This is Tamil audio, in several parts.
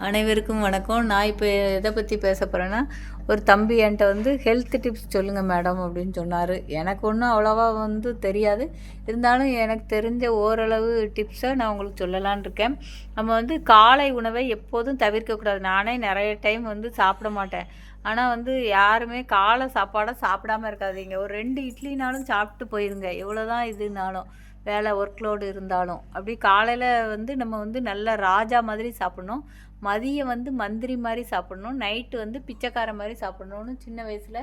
அனைவருக்கும் வணக்கம். நான் இப்போ எதை பற்றி பேச போகிறேன்னா, ஒரு தம்பி என்கிட்ட வந்து ஹெல்த் டிப்ஸ் சொல்லுங்கள் மேடம் அப்படின்னு சொன்னார். எனக்கு ஒன்றும் அவ்வளோவா தெரியாது. இருந்தாலும் எனக்கு தெரிஞ்ச ஓரளவு டிப்ஸை நான் உங்களுக்கு சொல்லலான்னு இருக்கேன். நம்ம வந்து காலை உணவை எப்போதும் தவிர்க்கக்கூடாது. நானே நிறைய டைம் சாப்பிட மாட்டேன். ஆனால் யாருமே காலை சாப்பாடை சாப்பிடாமல் இருக்காதீங்க. ஒரு 2 இட்லினாலும் சாப்பிட்டு போயிருங்க, எவ்வளோ தான் இதுனாலும் வேலை ஒர்க் லோடு இருந்தாலும். அப்படி காலையில் நம்ம நல்ல ராஜா மாதிரி சாப்பிட்ணும். மதியம் மந்திரி மாதிரி சாப்பிட்ணும். நைட்டு பிச்சைக்கார மாதிரி சாப்பிட்ணுன்னு சின்ன வயசில்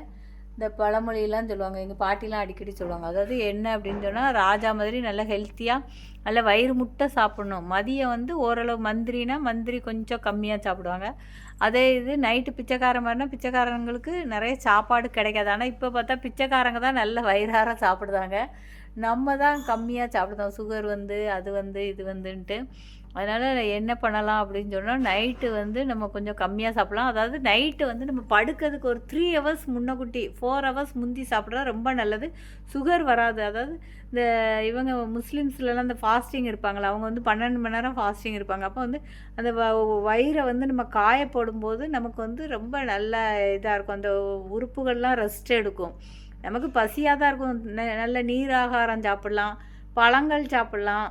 இந்த பழமொழியெல்லாம் சொல்லுவாங்க. எங்கள் பாட்டிலாம் அடிக்கடி சொல்லுவாங்க. அதாவது என்ன அப்படின்னு சொன்னால், ராஜா மாதிரி நல்லா ஹெல்த்தியாக நல்ல வயிறு முட்டை சாப்பிட்ணும். மதியம் ஓரளவு மந்திரி கொஞ்சம் கம்மியாக சாப்பிடுவாங்க. அதே இது நைட்டு பிச்சைக்கார மாதிரினா பிச்சைக்காரங்களுக்கு நிறைய சாப்பாடு கிடைக்காது. ஆனால் இப்போ பார்த்தா பிச்சைக்காரங்க தான் நல்ல வயிறார சாப்பிடுதாங்க. நம்ம தான் கம்மியாக சாப்பிடுதோம். சுகர் அது இது வந்துன்ட்டு. அதனால் என்ன பண்ணலாம் அப்படின்னு சொன்னால், நைட்டு நம்ம கொஞ்சம் கம்மியாக சாப்பிட்லாம். அதாவது நைட்டு நம்ம படுக்கிறதுக்கு ஒரு 3 ஹவர்ஸ் முன்னக்கூட்டி 4 ஹவர்ஸ் முந்தி சாப்பிட்றா ரொம்ப நல்லது. சுகர் வராது. அதாவது இந்த இவங்க முஸ்லீம்ஸ்லலாம் இந்த ஃபாஸ்டிங் இருப்பாங்களா, அவங்க 12 மணி நேரம் ஃபாஸ்டிங் இருப்பாங்க. அப்போ அந்த வயிறை நம்ம காய போடும்போது நமக்கு ரொம்ப நல்ல இதாக இருக்கும். அந்த உறுப்புகள்லாம் ரெஸ்ட் எடுக்கும். நமக்கு பசியாக தான் இருக்கும். நல்ல நீர் ஆகாரம் சாப்பிட்லாம், பழங்கள் சாப்பிட்லாம்.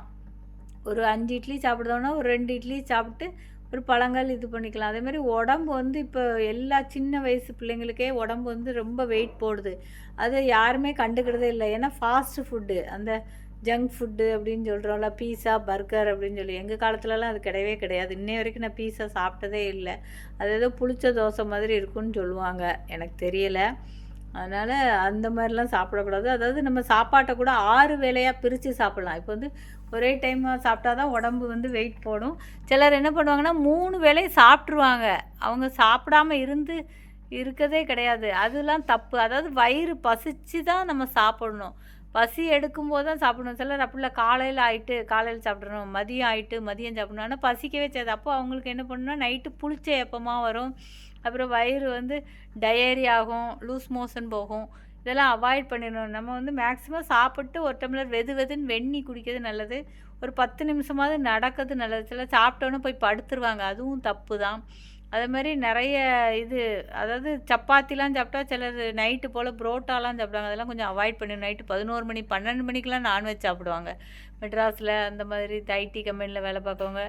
ஒரு 5 இட்லி சாப்பிடுதோன்னா ஒரு 2 இட்லி சாப்பிட்டு ஒரு பழங்கள் இது பண்ணிக்கலாம். அதேமாதிரி உடம்பு இப்போ எல்லா சின்ன வயசு பிள்ளைங்களுக்கே உடம்பு ரொம்ப வெயிட் போடுது. அதை யாருமே கண்டுக்கிறதே இல்லை. ஏன்னா ஃபாஸ்ட்டு ஃபுட்டு, அந்த ஜங்க் ஃபுட்டு அப்படின்னு சொல்கிறோம்ல, பீஸா பர்கர் அப்படின்னு சொல்லி. எங்கள் காலத்துலலாம் அது கிடையவே கிடையாது. இன்னை வரைக்கும் நான் பீஸா சாப்பிட்டதே இல்லை. அது ஏதோ புளிச்ச தோசை மாதிரி இருக்குன்னு சொல்லுவாங்க, எனக்கு தெரியலை. அதனால் அந்த மாதிரிலாம் சாப்பிடக்கூடாது. அதாவது நம்ம சாப்பாட்டை கூட 6 வேளையாக பிரித்து சாப்பிட்லாம். இப்போ ஒரே டைமாக சாப்பிட்டா தான் உடம்பு வெயிட் போடும். சிலர் என்ன பண்ணுவாங்கன்னா 3 வேளையும் சாப்பிட்ருவாங்க. அவங்க சாப்பிடாம இருக்கதே கிடையாது. அதெல்லாம் தப்பு. அதாவது வயிறு பசிச்சு தான் நம்ம சாப்பிடணும். பசி எடுக்கும்போது தான் சாப்பிடணும். சிலர் அப்படி இல்லை, காலையில் சாப்பிட்றணும், மதியம் ஆகிட்டு மதியம் சாப்பிடணும். ஆனால் பசிக்கவே செய்யாது. அப்போ அவங்களுக்கு என்ன பண்ணணும்னா, நைட்டு புளிச்ச ஏப்பமாக வரும். அப்புறம் வயிறு டயரி ஆகும், லூஸ் மோஷன் போகும். இதெல்லாம் அவாய்ட் பண்ணிடணும். நம்ம மேக்ஸிமம் சாப்பிட்டு ஒரு டம்ளர் வெதுன்னு வெந்நி குடிக்கிறது நல்லது. ஒரு 10 நிமிஷமாவது நடக்கிறது நல்லது. சிலர் சாப்பிட்டோன்னு போய் படுத்துருவாங்க, அதுவும் தப்பு தான். அதே மாதிரி நிறைய அதாவது சப்பாத்திலாம் சாப்பிட்டா சிலர் நைட்டு போல் புரோட்டாலாம் சாப்பிடுவாங்க. அதெல்லாம் கொஞ்சம் அவாய்ட் பண்ணிடணும். நைட்டு 11 மணி 12 மணிக்கெலாம் நான்வெஜ் சாப்பிடுவாங்க. மெட்ராஸில் அந்த மாதிரி ஐடி கம்பெனியில் வேலை பார்க்கவங்க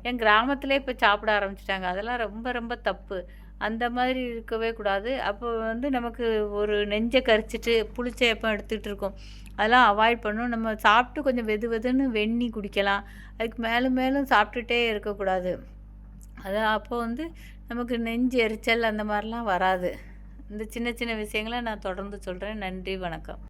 என் கிராமத்திலே இப்போ சாப்பிட ஆரம்பிச்சிட்டாங்க. அதெல்லாம் ரொம்ப ரொம்ப தப்பு. அந்த மாதிரி இருக்கவே கூடாது. அப்போ நமக்கு ஒரு நெஞ்சை கரிச்சிட்டு புளிச்ச ஏப்பம் எடுத்துகிட்டு இருக்கோம். அதெல்லாம் அவாய்ட் பண்ணணும். நம்ம சாப்பிட்டு கொஞ்சம் வெதுன்னு வெந்நி குடிக்கலாம். அதுக்கு மேலும் சாப்பிட்டுட்டே இருக்கக்கூடாது. அது அப்போ நமக்கு நெஞ்சு எரிச்சல் அந்த மாதிரிலாம் வராது. இந்த சின்ன சின்ன விஷயங்களை நான் தொடர்ந்து சொல்கிறேன். நன்றி, வணக்கம்.